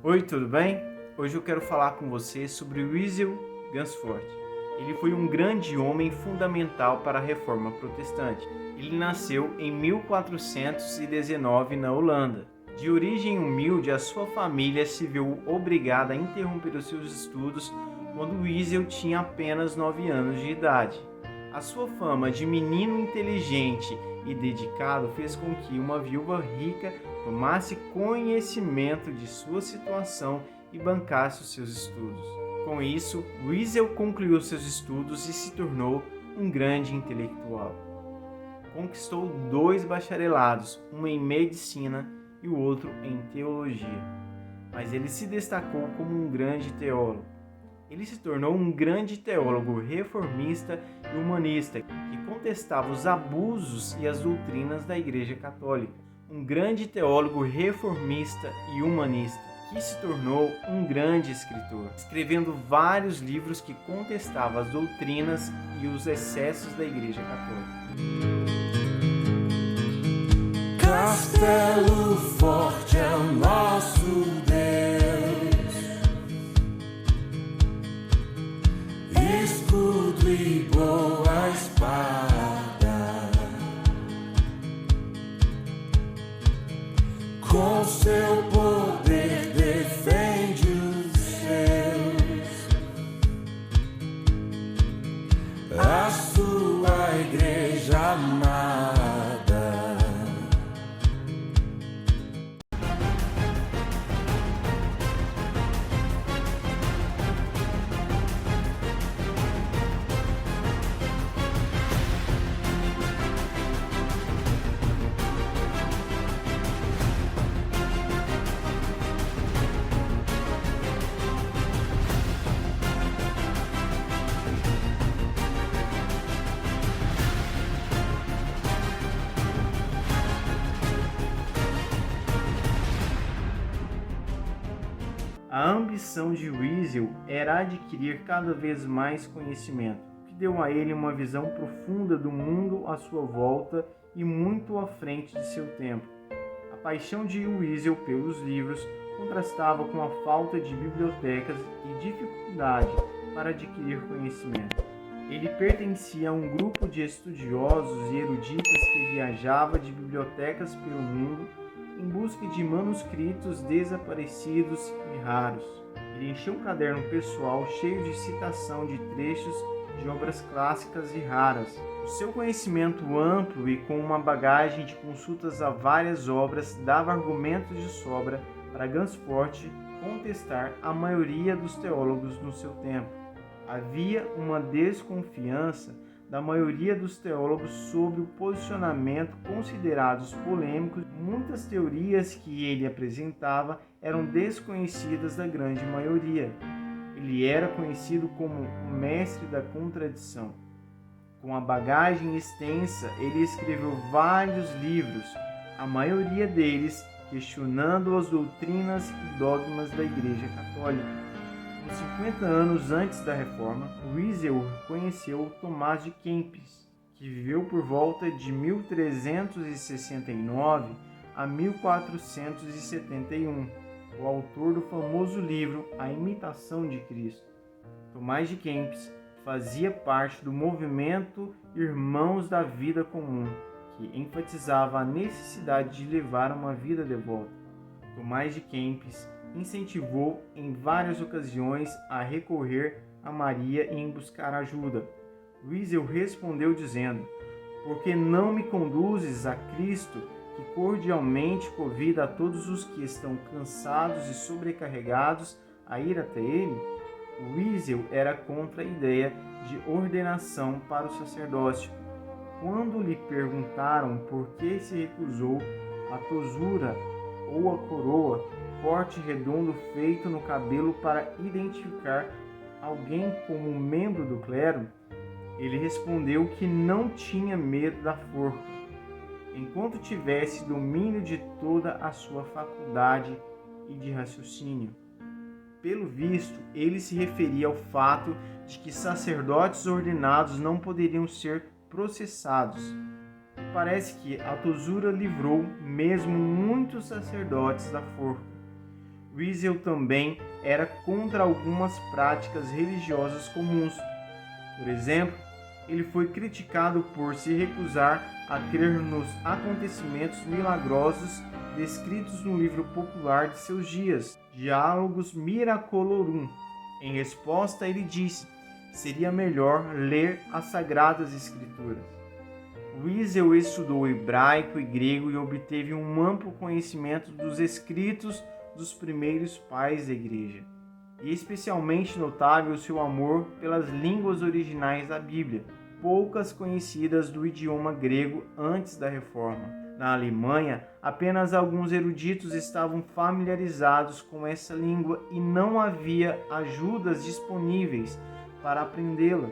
Oi, tudo bem? Hoje eu quero falar com você sobre Wessel Gansfort. Ele foi um grande homem fundamental para a Reforma Protestante. Ele nasceu em 1419 na Holanda. De origem humilde, a sua família se viu obrigada a interromper os seus estudos quando Wessel tinha apenas 9 anos de idade. A sua fama de menino inteligente e dedicado fez com que uma viúva rica tomasse conhecimento de sua situação e bancasse os seus estudos. Com isso, Wessel concluiu seus estudos e se tornou um grande intelectual. Conquistou 2 bacharelados, um em medicina e o outro em teologia. Mas ele se destacou como um grande teólogo. Ele se tornou um grande teólogo reformista e humanista que contestava os abusos e as doutrinas da Igreja Católica. Um grande teólogo reformista e humanista que se tornou um grande escritor, escrevendo vários livros que contestavam as doutrinas e os excessos da Igreja Católica. Castelo forte é o nosso Deus, escudo e boa espada, com seu poder defende os seus, a sua igreja amada. A ambição de Wessel era adquirir cada vez mais conhecimento, o que deu a ele uma visão profunda do mundo à sua volta e muito à frente de seu tempo. A paixão de Wessel pelos livros contrastava com a falta de bibliotecas e dificuldade para adquirir conhecimento. Ele pertencia a um grupo de estudiosos e eruditas que viajava de bibliotecas pelo mundo em busca de manuscritos desaparecidos e raros. Ele encheu um caderno pessoal cheio de citação de trechos de obras clássicas e raras. O seu conhecimento amplo e com uma bagagem de consultas a várias obras dava argumentos de sobra para Gansfort contestar a maioria dos teólogos no seu tempo. Havia uma desconfiança da maioria dos teólogos sobre o posicionamento considerados polêmicos. Muitas teorias que ele apresentava eram desconhecidas da grande maioria. Ele era conhecido como o mestre da contradição. Com a bagagem extensa, ele escreveu vários livros, a maioria deles questionando as doutrinas e dogmas da Igreja Católica. Uns 50 anos antes da Reforma, Wessel conheceu Tomás de Kempis, que viveu por volta de 1369 a 1471, o autor do famoso livro A Imitação de Cristo. Tomás de Kempis fazia parte do movimento Irmãos da Vida Comum, que enfatizava a necessidade de levar uma vida devota. Tomás de Kempis incentivou em várias ocasiões a recorrer a Maria e em buscar ajuda. Wessel respondeu dizendo: "Por que não me conduzes a Cristo, que cordialmente convida a todos os que estão cansados e sobrecarregados a ir até Ele?" Wessel era contra a ideia de ordenação para o sacerdócio. Quando lhe perguntaram por que se recusou a tosura ou a coroa, corte redondo feito no cabelo para identificar alguém como membro do clero, ele respondeu que não tinha medo da forca, enquanto tivesse domínio de toda a sua faculdade e de raciocínio. Pelo visto, ele se referia ao fato de que sacerdotes ordenados não poderiam ser processados. Parece que a tosura livrou mesmo muitos sacerdotes da forca. Wiesel também era contra algumas práticas religiosas comuns. Por exemplo, ele foi criticado por se recusar a crer nos acontecimentos milagrosos descritos no livro popular de seus dias, Diálogos Miracolorum. Em resposta, ele disse: seria melhor ler as Sagradas Escrituras. Wiesel estudou hebraico e grego e obteve um amplo conhecimento dos escritos dos primeiros pais da Igreja. E especialmente notável o seu amor pelas línguas originais da Bíblia, poucas conhecidas do idioma grego antes da Reforma. Na Alemanha, apenas alguns eruditos estavam familiarizados com essa língua e não havia ajudas disponíveis para aprendê-la.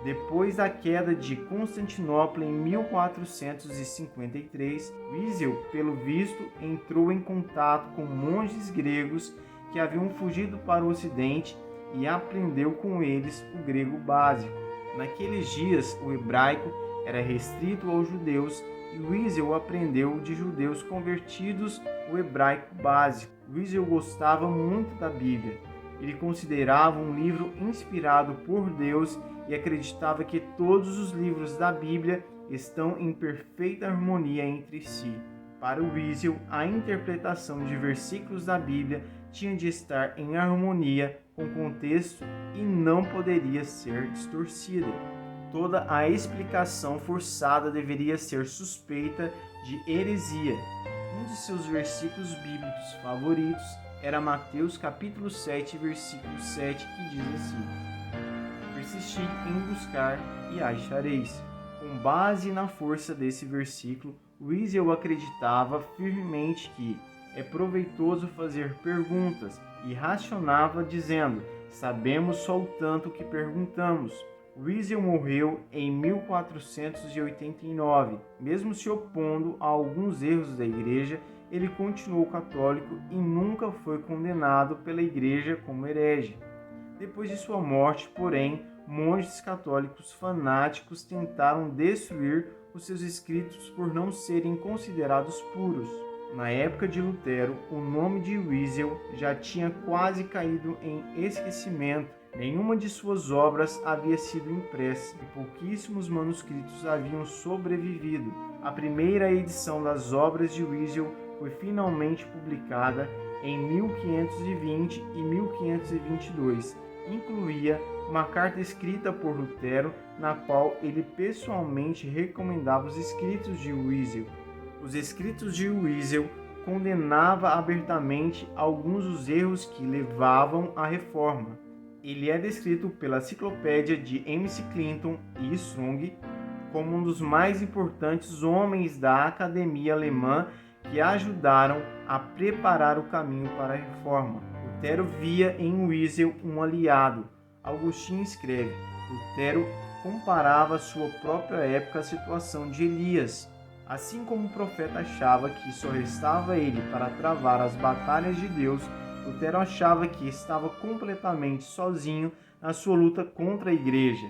Depois da queda de Constantinopla em 1453, Wiesel, pelo visto, entrou em contato com monges gregos que haviam fugido para o Ocidente e aprendeu com eles o grego básico. Naqueles dias, o hebraico era restrito aos judeus e Wiesel aprendeu de judeus convertidos o hebraico básico. Wiesel gostava muito da Bíblia. Ele considerava um livro inspirado por Deus e acreditava que todos os livros da Bíblia estão em perfeita harmonia entre si. Para Wiesel, a interpretação de versículos da Bíblia tinha de estar em harmonia com o contexto e não poderia ser distorcida. Toda a explicação forçada deveria ser suspeita de heresia. Um de seus versículos bíblicos favoritos era Mateus capítulo 7, versículo 7, que diz assim: Persisti em buscar e achareis. Com base na força desse versículo, Wiesel acreditava firmemente que é proveitoso fazer perguntas e racionava dizendo: sabemos só o tanto que perguntamos. Wiesel morreu em 1489. Mesmo se opondo a alguns erros da Igreja, ele continuou católico e nunca foi condenado pela Igreja como herege. Depois de sua morte, porém, monges católicos fanáticos tentaram destruir os seus escritos por não serem considerados puros. Na época de Lutero, o nome de Wiesel já tinha quase caído em esquecimento. Nenhuma de suas obras havia sido impressa e pouquíssimos manuscritos haviam sobrevivido. A primeira edição das obras de Wiesel foi finalmente publicada em 1520 e 1522. Incluía uma carta escrita por Lutero, na qual ele pessoalmente recomendava os escritos de Wiesel. Os escritos de Wiesel condenava abertamente alguns dos erros que levavam à reforma. Ele é descrito pela enciclopédia de MC Clinton e Strong como um dos mais importantes homens da academia alemã que ajudaram a preparar o caminho para a reforma. Lutero via em Wiesel um aliado. Augustinho escreve: Lutero comparava a sua própria época à situação de Elias. Assim como o profeta achava que só restava ele para travar as batalhas de Deus, Lutero achava que estava completamente sozinho na sua luta contra a Igreja.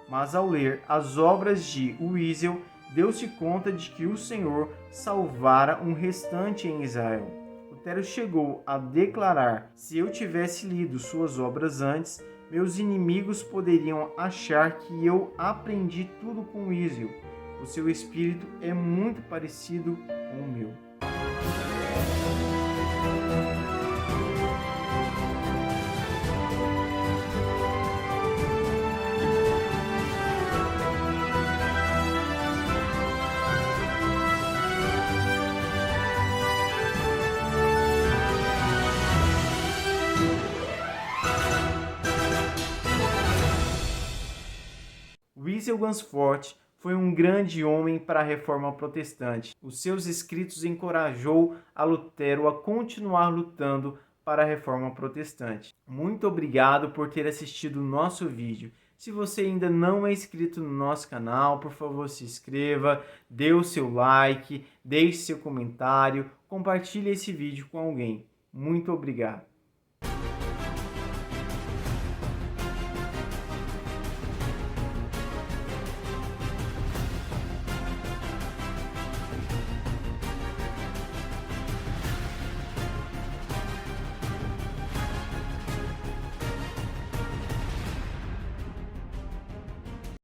Mas ao ler as obras de Wiesel, deu-se conta de que o Senhor salvara um restante em Israel. Lutero chegou a declarar: se eu tivesse lido suas obras antes, meus inimigos poderiam achar que eu aprendi tudo com Wiesel. O seu espírito é muito parecido com o meu. Wiesel Gansfort foi um grande homem para a Reforma Protestante. Os seus escritos encorajou a Lutero a continuar lutando para a Reforma Protestante. Muito obrigado por ter assistido o nosso vídeo. Se você ainda não é inscrito no nosso canal, por favor se inscreva, dê o seu like, deixe seu comentário, compartilhe esse vídeo com alguém. Muito obrigado.